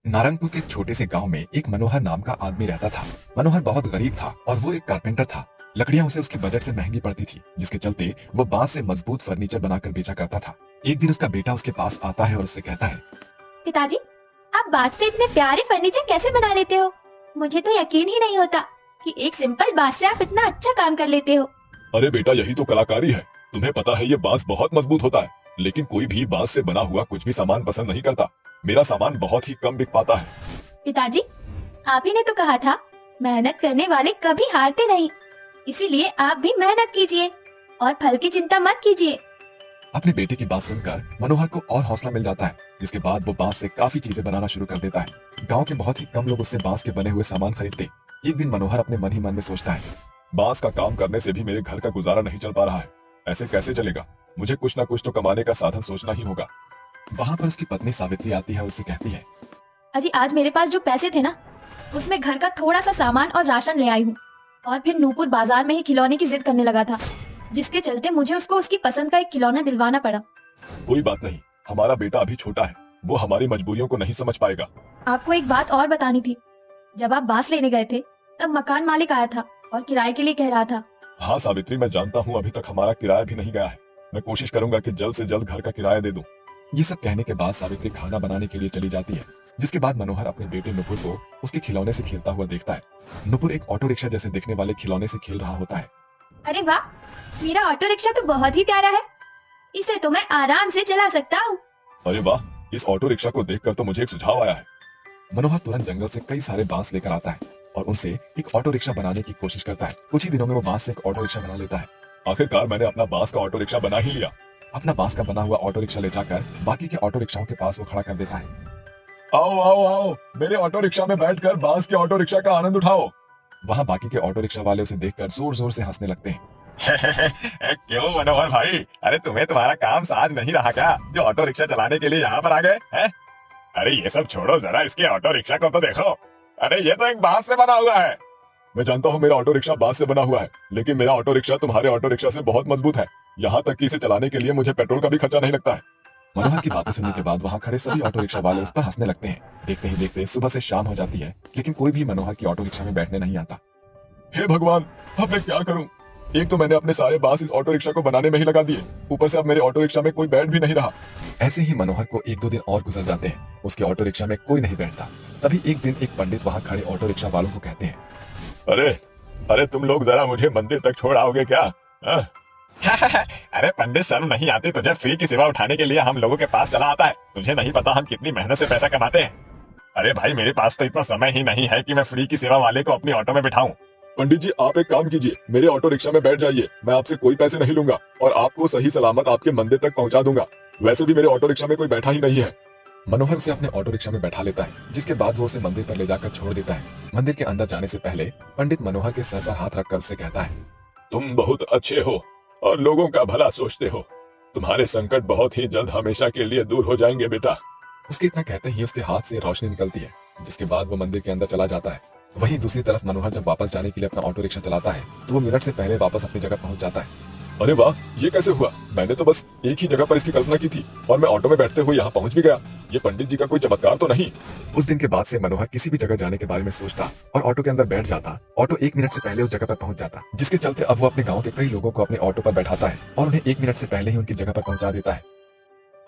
नारंगपुर के एक छोटे से गांव में एक मनोहर नाम का आदमी रहता था। मनोहर बहुत गरीब था और वो एक कारपेंटर था। लकड़ियां उसे उसके बजट से महंगी पड़ती थी, जिसके चलते वो बांस से मजबूत फर्नीचर बनाकर बेचा करता था। एक दिन उसका बेटा उसके पास आता है और उससे कहता है, पिताजी, आप बांस से इतने प्यारे फर्नीचर कैसे बना लेते हो? मुझे तो यकीन ही नहीं होता कि एक सिंपल बांस से आप इतना अच्छा काम कर लेते हो। अरे बेटा, यही तो कलाकारी है। तुम्हें पता है ये बांस बहुत मजबूत होता है, लेकिन कोई भी बांस से बना हुआ कुछ भी सामान पसंद नहीं करता। मेरा सामान बहुत ही कम बिक पाता है। पिताजी, आप ही ने तो कहा था मेहनत करने वाले कभी हारते नहीं, इसीलिए आप भी मेहनत कीजिए और फल की चिंता मत कीजिए। अपने बेटे की बात सुनकर मनोहर को और हौसला मिल जाता है, जिसके बाद वो बांस से काफी चीजें बनाना शुरू कर देता है। गांव के बहुत ही कम लोग उससे बांस के बने हुए सामान खरीदते। एक दिन मनोहर अपने मन ही मन में सोचता है, बांस का काम करने से भी मेरे घर का गुजारा नहीं चल पा रहा है। ऐसे कैसे चलेगा? मुझे कुछ ना कुछ तो कमाने का साधन सोचना ही होगा। वहाँ पर उसकी पत्नी सावित्री आती है और उससे कहती है, अजी, आज मेरे पास जो पैसे थे ना, उसमें घर का थोड़ा सा सामान और राशन ले आई हूँ। और फिर नूपुर बाजार में ही खिलौने की जिद करने लगा था, जिसके चलते मुझे उसको उसकी पसंद का एक खिलौना दिलवाना पड़ा। कोई बात नहीं, हमारा बेटा अभी छोटा है, वो हमारी मजबूरियों को नहीं समझ पाएगा। आपको एक बात और बतानी थी। जब आप बांस लेने गए थे, तब मकान मालिक आया था और किराए के लिए कह रहा था। हाँ सावित्री, मैं जानता हूँ अभी तक हमारा किराया भी नहीं गया है। मैं कोशिश करूंगा कि जल्द से जल्द घर का किराया दे दूं। ये सब कहने के बाद सावित्री खाना बनाने के लिए चली जाती है, जिसके बाद मनोहर अपने बेटे नुपुर को उसके खिलौने से खेलता हुआ देखता है। नुपुर एक ऑटो रिक्शा जैसे दिखने वाले खिलौने से खेल रहा होता है। अरे वाह, मेरा ऑटो रिक्शा तो बहुत ही प्यारा है, इसे तो मैं आराम से चला सकता हूँ। अरे वाह, इस ऑटो रिक्शा को देखकर तो मुझे एक सुझाव आया है। मनोहर तुरंत जंगल से कई सारे बांस लेकर आता है और उनसे एक ऑटो रिक्शा बनाने की कोशिश करता है। कुछ ही दिनों में वो बांस से एक ऑटो रिक्शा बना लेता है। आखिरकार मैंने अपना बांस का ऑटो रिक्शा बना ही लिया। अपना बांस का बना हुआ ऑटो रिक्शा ले जाकर बाकी के ऑटो रिक्शाओं के पास वो खड़ा कर देता है। आओ आओ आओ, मेरे ऑटो रिक्शा में बैठकर बांस के ऑटो रिक्शा का आनंद उठाओ। वहाँ बाकी के ऑटो रिक्शा वाले उसे देखकर जोर जोर से हंसने लगते हैं। क्यों मनोहर भाई, अरे तुम्हें तुम्हारा काम साज नहीं रहा क्या, जो ऑटो रिक्शा चलाने के लिए यहाँ पर आ गए हैं? अरे ये सब छोड़ो, जरा इसके ऑटो रिक्शा को तो देखो। अरे ये तो एक बांस से बना हुआ है। मैं जानता हूँ मेरा ऑटो रिक्शा बांस से बना हुआ है, लेकिन मेरा ऑटो रिक्शा तुम्हारे ऑटो रिक्शा से बहुत मजबूत है। यहाँ तक कि इसे चलाने के लिए मुझे पेट्रोल का भी खर्चा नहीं लगता है। मनोहर की बातें सुनने के बाद वहाँ खड़े सभी ऑटो रिक्शा वाले उस पर हंसने लगते हैं। देखते ही देखते सुबह से शाम हो जाती है, लेकिन कोई भी मनोहर की ऑटो रिक्शा में बैठने नहीं आता। हे भगवान, अब मैं क्या करूं? एक तो मैंने अपने सारे बांस इस ऑटो रिक्शा को बनाने में ही लगा दिए, ऊपर से अब मेरे ऑटो रिक्शा में कोई बैठ भी नहीं रहा। ऐसे ही मनोहर को एक दो दिन और गुजर जाते हैं। उसके ऑटो रिक्शा में कोई नहीं बैठता। तभी एक दिन एक पंडित वहाँ खड़े ऑटो रिक्शा वालों को कहते हैं, अरे अरे, तुम लोग जरा मुझे मंदिर तक छोड़ आओगे क्या? अरे पंडित, शर्म नहीं आती तुझे? फ्री की सेवा उठाने के लिए हम लोगों के पास चला आता है। तुझे नहीं पता हम कितनी मेहनत से पैसा कमाते हैं? अरे भाई, मेरे पास तो इतना समय ही नहीं है कि मैं फ्री की सेवा वाले को अपनी ऑटो में बिठाऊं। पंडित जी, आप एक काम कीजिए, मेरे ऑटो रिक्शा में बैठ जाइए। मैं आपसे कोई पैसे नहीं लूंगा और आपको सही सलामत आपके मंदिर तक पहुंचा दूंगा। वैसे भी मेरे ऑटो रिक्शा में कोई बैठा ही नहीं है। मनोहर उसे अपने ऑटो रिक्शा में बैठा लेता है, जिसके बाद वो उसे मंदिर पर ले जाकर छोड़ देता है। मंदिर के अंदर जाने से पहले पंडित मनोहर के सर पर हाथ रखकर उससे कहता है, तुम बहुत अच्छे हो और लोगों का भला सोचते हो। तुम्हारे संकट बहुत ही जल्द हमेशा के लिए दूर हो जाएंगे बेटा। उसके इतना कहते ही उसके हाथ से रोशनी निकलती है, जिसके बाद वो मंदिर के अंदर चला जाता है। वहीं दूसरी तरफ मनोहर जब वापस जाने के लिए अपना ऑटो रिक्शा चलाता है, तो वो मिनट से पहले वापस अपनी जगह पहुंच जाता है। अरे वाह, ये कैसे हुआ? मैंने तो बस एक ही जगह पर इसकी कल्पना की थी और मैं ऑटो में बैठते हुए यहाँ पहुंच भी गया। ये पंडित जी का कोई चमत्कार तो नहीं? उस दिन के बाद से मनोहर किसी भी जगह जाने के बारे में सोचता और ऑटो के अंदर बैठ जाता। ऑटो एक मिनट से पहले उस जगह पर पहुंच जाता, जिसके चलते अब वो अपने गाँव के कई लोगों को अपने ऑटो पर बैठाता है और उन्हें एक मिनट से पहले ही उनकी जगह पर पहुंचा देता है।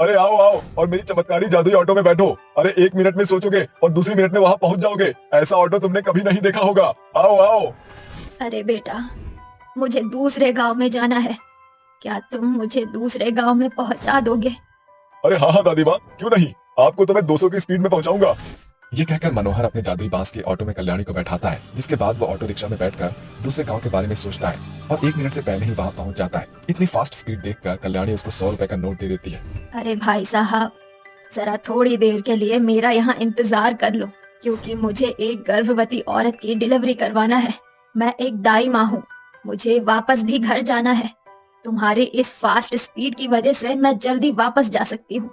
अरे आओ आओ और मेरी चमत्कारी जादुई ऑटो में बैठो। अरे एक मिनट में सोचोगे और दूसरी मिनट में वहाँ पहुंच जाओगे। ऐसा ऑटो तुमने कभी नहीं देखा होगा। आओ आओ। अरे बेटा, मुझे दूसरे गांव में जाना है, क्या तुम मुझे दूसरे गांव में पहुंचा दोगे? अरे हाँ हाँ दादी माँ, क्यों नहीं, आपको तो मैं 200 की स्पीड में पहुंचाऊंगा। ये कहकर मनोहर अपने जादुई बांस के ऑटो में कल्याणी को बैठाता है, जिसके बाद वो ऑटो रिक्शा में बैठकर दूसरे गांव के बारे में सोचता है और एक मिनट से पहले ही वहां पहुंच जाता है। इतनी फास्ट स्पीड देखकर कल्याणी उसको 100 रुपए का नोट दे देती है। अरे भाई साहब, जरा थोड़ी देर के लिए मेरा यहाँ इंतजार कर लो, क्योंकि मुझे एक गर्भवती औरत की डिलीवरी करवाना है। मैं एक दाई माँ हूँ, मुझे वापस भी घर जाना है। तुम्हारी इस फास्ट स्पीड की वजह से मैं जल्दी वापस जा सकती हूँ।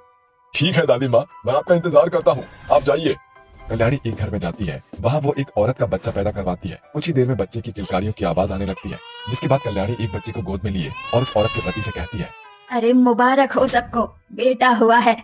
ठीक है दादी माँ, मैं आपका इंतजार करता हूँ, आप जाइए। कल्याणी एक घर में जाती है। वहाँ वो एक औरत का बच्चा पैदा करवाती है। कुछ ही देर में बच्चे की किलकारियों की आवाज आने लगती है, जिसके बाद कल्याणी एक बच्चे को गोद में लिए और उस औरत के पति से कहती है, अरे मुबारक हो सबको, बेटा हुआ है।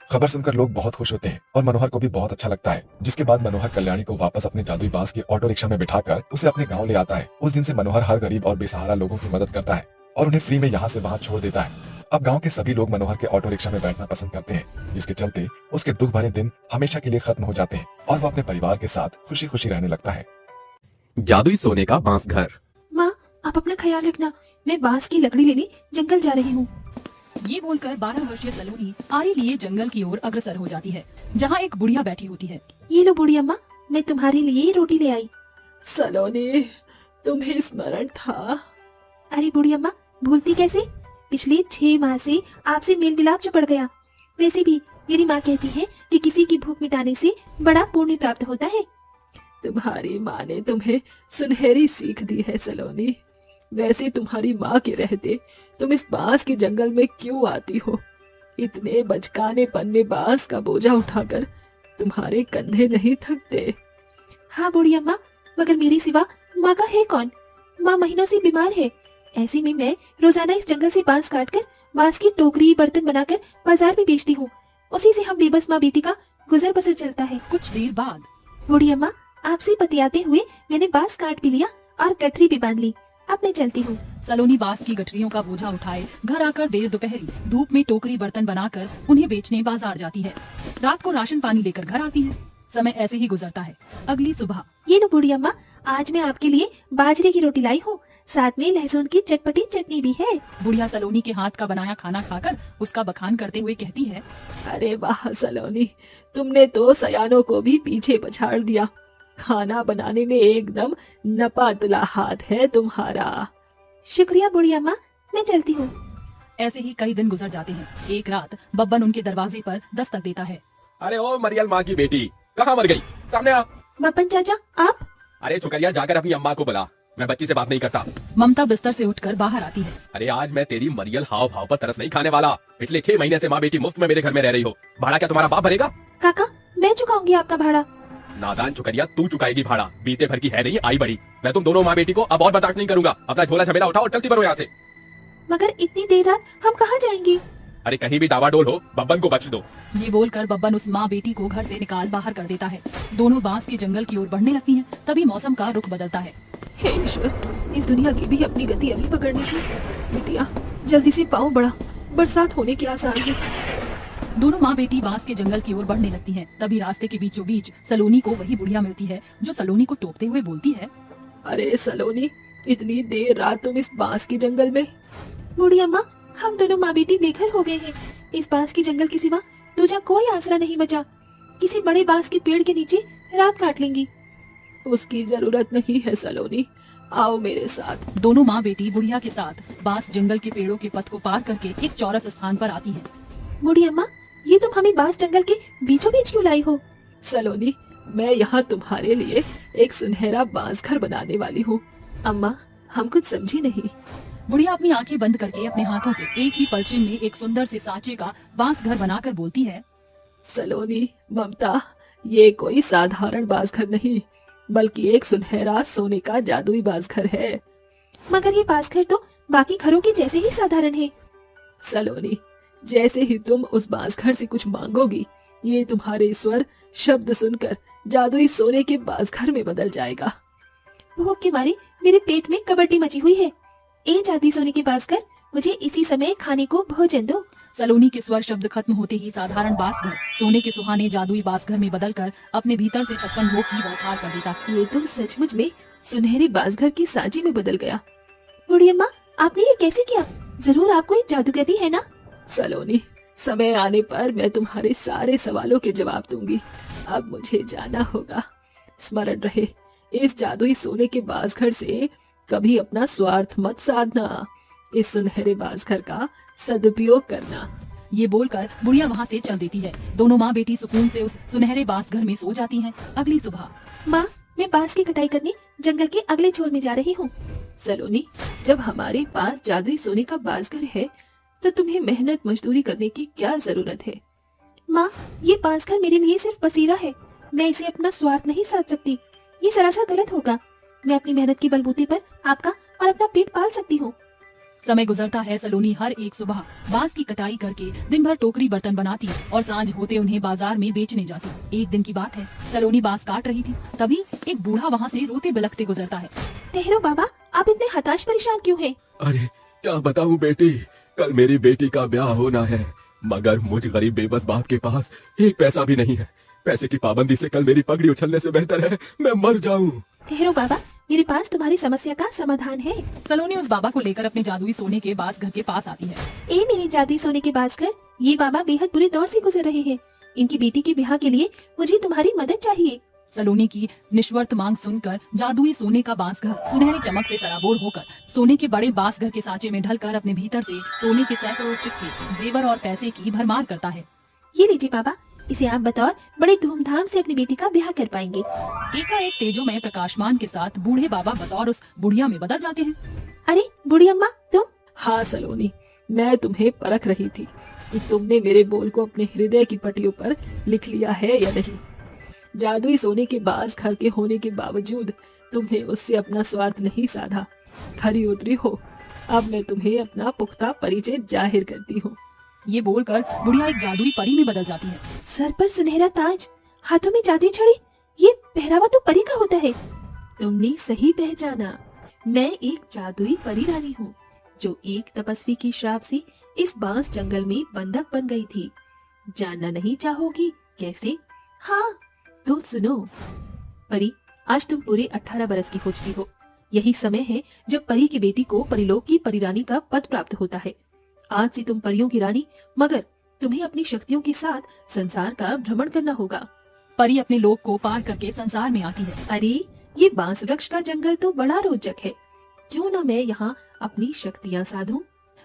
खबर सुनकर लोग बहुत खुश होते हैं और मनोहर को भी बहुत अच्छा लगता है। जिसके बाद मनोहर कल्याणी को वापस अपने जादुई बांस के ऑटो रिक्शा में बिठाकर उसे अपने गाँव ले आता है। उस दिन से मनोहर हर गरीब और बेसहारा लोगों की मदद करता है और उन्हें फ्री में यहाँ से वहाँ छोड़ देता है। अब गांव के सभी लोग मनोहर के ऑटो रिक्शा में बैठना पसंद करते हैं, जिसके चलते उसके दुख भरे दिन हमेशा के लिए खत्म हो जाते हैं और वो अपने परिवार के साथ खुशी खुशी रहने लगता है। जादुई सोने का बांस घर। माँ, आप अपना ख्याल रखना, मैं बांस की लकड़ी लेने जंगल जा रही हूँ। ये बोलकर 12 वर्षीय सलोनी आरी लिए जंगल की ओर अग्रसर हो जाती है, जहाँ एक बुढ़िया बैठी होती है। ये लो बूढ़ी अम्मा, मैं तुम्हारे लिए रोटी ले आई। सलोनी, तुम्हें स्मरण था? अरे बूढ़ी अम्मा, भूलती कैसे? पिछले 6 माह से आपसे मेल मिलाप जो बढ़ गया। वैसे भी मेरी माँ कहती है कि किसी की भूख मिटाने से बड़ा पुण्य प्राप्त होता है। तुम्हारी माँ ने तुम्हें सुनहरी सीख दी है सलोनी। वैसे तुम्हारी माँ के रहते तुम इस बांस के जंगल में क्यों आती हो? इतने बचकानेपन में बांस का बोझा उठाकर तुम्हारे कंधे नहीं थकते। हाँ बूढ़ी अम्मा, मगर मेरे सिवा माँ का है कौन? माँ महीनों से बीमार है। ऐसे में मैं रोजाना इस जंगल से बांस काटकर बांस की टोकरी बर्तन बनाकर बाजार में बेचती हूँ। उसी से हम बेबस माँ बेटी का गुजर बसर चलता है। कुछ देर बाद बूढ़ी अम्मा, आपसे बतियाते हुए मैंने बांस काट भी लिया और गठरी भी बांध ली। अब मैं चलती हूँ। सलोनी बांस की गठरियों का बोझा उठाए घर आकर देर दोपहरी धूप में टोकरी बर्तन बनाकर उन्हें बेचने बाजार जाती है। रात को राशन पानी लेकर घर आती है। समय ऐसे ही गुजरता है। अगली सुबह, ये लो बूढ़ी अम्मा, आज मैं आपके लिए बाजरे की रोटी लाई हूँ, साथ में लहसुन की चटपटी चटनी भी है। बुढ़िया सलोनी के हाथ का बनाया खाना खाकर उसका बखान करते हुए कहती है, अरे वाह सलोनी, तुमने तो सयानों को भी पीछे पछाड़ दिया। खाना बनाने में एकदम नपा तुला हाथ है तुम्हारा। शुक्रिया बूढ़ी अम्मा, मैं चलती हूँ। ऐसे ही कई दिन गुजर जाते हैं। एक रात बब्बन उनके दरवाजे पर दस्तक देता है। अरे ओ मरियल माँ की बेटी, कहाँ मर गई? सामने आ। बब्बन चाचा, आप? अरे चुकरिया, जाकर अपनी अम्मा को बुला, मैं बच्ची से बात नहीं करता। ममता बिस्तर से उठकर बाहर आती है। अरे आज मैं तेरी मरियल हाव भाव पर तरस नहीं खाने वाला। पिछले 6 महीने से माँ बेटी मुफ्त में मेरे घर में रह रही हो। भाड़ा क्या तुम्हारा बाप भरेगा? काका, मैं चुकाऊंगी आपका भाड़ा। नादान चुकरिया, तू चुकाएगी भाड़ा। बीते भर की है नहीं, आई बड़ी। मैं तुम दोनों माँ बेटी को अब और बर्दाश्त नहीं करूंगा। अपना झोला झमेला उठाओ और चलती बनो यहाँ से। मगर इतनी देर रात हम कहाँ जाएंगे? अरे कहीं भी डावाडोल हो, बब्बन को बख्श दो। ये बोलकर बब्बन उस माँ बेटी को घर से निकाल बाहर कर देता है। दोनों बांस के जंगल की ओर बढ़ने लगती हैं। तभी मौसम का रुख बदलता है। हे ईश्वर, इस दुनिया की भी अपनी गति अभी पकड़नी थी। बिटिया, जल्दी से पाँव बढ़ा, बरसात होने के आसार है। दोनों माँ बेटी बांस के जंगल की ओर बढ़ने लगती हैं। तभी रास्ते के बीचों बीच सलोनी को वही बुढ़िया मिलती है, जो सलोनी को टोकते हुए बोलती है, अरे सलोनी, इतनी देर रात तुम इस बांस के जंगल में? बूढ़ी अम्मा, हम दोनों माँ बेटी बेघर हो गए हैं। इस बांस के जंगल के सिवा तुझा कोई आसरा नहीं बचा। किसी बड़े बांस के पेड़ के नीचे रात काट लेंगी। उसकी जरूरत नहीं है सलोनी, आओ मेरे साथ। दोनों माँ बेटी बुढ़िया के साथ बांस जंगल के पेड़ों के पथ को पार करके एक चौरस स्थान पर आती है। बूढ़ी अम्मा, ये तुम हमें बांस जंगल के बीचों बीच क्यों लाई हो? सलोनी, मैं यहाँ तुम्हारे लिए एक सुनहरा बांस घर बनाने वाली हूँ। अम्मा, हम कुछ समझी नहीं। बुढ़िया अपनी आंखें बंद करके अपने हाथों से एक ही पलचे में एक सुंदर से सांचे का बांस घर बनाकर बोलती है, सलोनी, ममता, ये कोई साधारण बांस घर नहीं, बल्कि एक सुनहरा सोने का जादुई बांस घर है। मगर ये बांस घर तो बाकी घरों के जैसे ही साधारण है। सलोनी, जैसे ही तुम उस बांस घर से कुछ मांगोगी, ये तुम्हारे स्वर शब्द सुनकर जादुई सोने के बांस घर में बदल जाएगा। भूख के मारे मेरे पेट में कबड्डी मची हुई है। ए जादुई सोने के बांस घर, मुझे इसी समय खाने को भोजन दो। सलोनी के स्वर शब्द खत्म होते ही साधारण बांस घर सोने के सुहाने जादुई बांस घर में बदलकर अपने भीतर से 56 भोग की बौछार कर देता। ये तो सचमुच में सुनहरे बांस घर की सांची में बदल गया। बूढ़ी अम्मा, आपने ये कैसे किया? जरूर आपको एक जादूगरी है ना? सलोनी, समय आने पर मैं तुम्हारे सारे सवालों के जवाब दूंगी। अब मुझे जाना होगा। स्मरण रहे, इस जादुई सोने के बांस घर से कभी अपना स्वार्थ मत साधना। इस सुनहरे बांस घर का सदुपयोग करना। ये बोलकर बुढ़िया वहाँ से चल देती है। दोनों माँ बेटी सुकून से उस सुनहरे बांस घर में सो जाती हैं। अगली सुबह, माँ, मैं बांस की कटाई करने जंगल के अगले छोर में जा रही हूँ। सलोनी, जब हमारे पास जादुई सोने का बांस घर है, तो तुम्हें मेहनत मजदूरी करने की क्या जरूरत है? माँ, ये बांस घर मेरे लिए सिर्फ बसेरा है। मैं इसे अपना स्वार्थ नहीं साध सकती। ये सरासर गलत होगा। मैं अपनी मेहनत के बलबूते पर आपका और अपना पेट पाल सकती हूँ। समय गुजरता है। सलोनी हर एक सुबह बांस की कटाई करके दिन भर टोकरी बर्तन बनाती और सांझ होते उन्हें बाजार में बेचने जाती। एक दिन की बात है, सलोनी बांस काट रही थी, तभी एक बूढ़ा वहाँ से रोते बिलखते गुजरता है। ठहरो बाबा, आप इतने हताश परेशान क्यों हैं? अरे क्या बताऊं बेटी, कल मेरी बेटी का ब्याह होना है, मगर मुझ गरीब बेबस बाप के पास एक पैसा भी नहीं है। पैसे की पाबंदी से कल मेरी पगड़ी उछलने से बेहतर है मैं मर जाऊं। ठहरो बाबा, मेरे पास तुम्हारी समस्या का समाधान है। सलोनी उस बाबा को लेकर अपने जादुई सोने के बास घर के पास आती है। ए मेरे जादुई सोने के बासकर, ये बाबा बेहद बुरे दौर से गुजर रहे हैं। इनकी बेटी के ब्याह के लिए मुझे तुम्हारी मदद चाहिए। सलोनी की निश्वर्त मांग सुनकर जादुई सोने का बांस घर सुनहरी चमक से सराबोर होकर सोने के बड़े बांस घर के सांचे में ढलकर अपने भीतर से सोने के सैकड़ों सिक्के, जेवर और पैसे की भरमार करता है। ये लीजिए बाबा, इसे आप बतौर बड़े धूमधाम से अपनी बेटी का ब्याह कर पाएंगे। एकाएक तेजोमय प्रकाशमान के साथ बूढ़े बाबा बतौर उस बुढ़िया में बदल जाते हैं। अरे बूढ़ी अम्मा, तुम? हाँ सलोनी, मैं तुम्हें परख रही थी कि तुमने मेरे बोल को अपने हृदय की पट्टियों पर लिख लिया है या नहीं। जादुई सोने के बास घर के होने के बावजूद तुमने उससे अपना स्वार्थ नहीं साधा। खरी उतरी हो, अब मैं तुम्हें अपना पुख्ता परिचय जाहिर करती हूँ। ये बोलकर बुढ़िया एक जादुई परी में बदल जाती है। सर पर सुनहरा ताज, हाथों में जादुई छड़ी, ये पहरावा तो परी का होता है। तुमने सही पहचाना, मैं एक जादुई परी रानी हूँ जो एक तपस्वी के श्राप से इस बांस जंगल में बंधक बन गई थी। जानना नहीं चाहोगी कैसे? हाँ तो सुनो। परी, आज तुम पूरे 18 बरस की हो चुकी हो। यही समय है जब परी की बेटी को परिलोक की परिरानी का पद प्राप्त होता है। आज से तुम परियों की रानी, मगर तुम्हें अपनी शक्तियों के साथ संसार का भ्रमण करना होगा। परी अपने लोक को पार करके संसार में आती है। अरे ये बांस वृक्ष का जंगल तो बड़ा रोचक है, क्यों ना मैं यहाँ अपनी शक्तियाँ साधूं?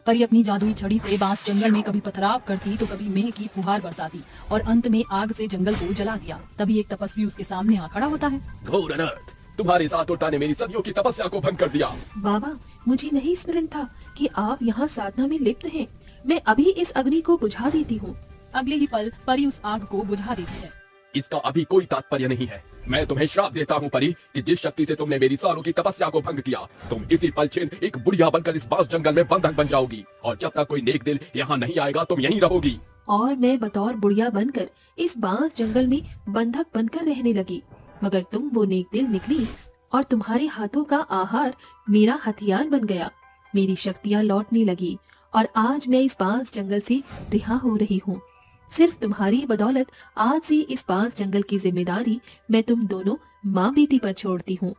परी अपनी जादुई छड़ी से बांस जंगल में कभी पथराव करती तो कभी मेह की फुहार बरसाती और अंत में आग से जंगल को जला दिया। तभी एक तपस्वी उसके सामने आ खड़ा होता है। घोर अनर्थ, तुम्हारे साथ उल्टा ने मेरी सदियों की तपस्या को भंग कर दिया। बाबा, मुझे नहीं स्मरण था कि आप यहाँ साधना में लिप्त हैं। मैं अभी इस अग्नि को बुझा देती हूँ। अगले ही पल परी उस आग को बुझा देती है। इसका अभी कोई तात्पर्य नहीं है। मैं तुम्हें श्राप देता हूँ परी, कि जिस शक्ति से तुमने मेरी सालों की तपस्या को भंग किया, तुम इसी पल छिन एक बुढ़िया बनकर इस बांस जंगल में बंधक बन जाओगी और जब तक कोई नेक दिल यहाँ नहीं आएगा तुम यहीं रहोगी। और मैं बतौर बुढ़िया बनकर इस बांस जंगल में बंधक बनकर रहने लगी, मगर तुम वो नेक दिल निकली और तुम्हारे हाथों का आहार मेरा हथियार बन गया। मेरी शक्तियाँ लौटने लगी और आज मैं इस बांस जंगल से रिहा हो रही हूँ। सिर्फ तुम्हारी बदौलत आज से इस बांस जंगल की जिम्मेदारी मैं तुम दोनों माँ बेटी पर छोड़ती हूँ।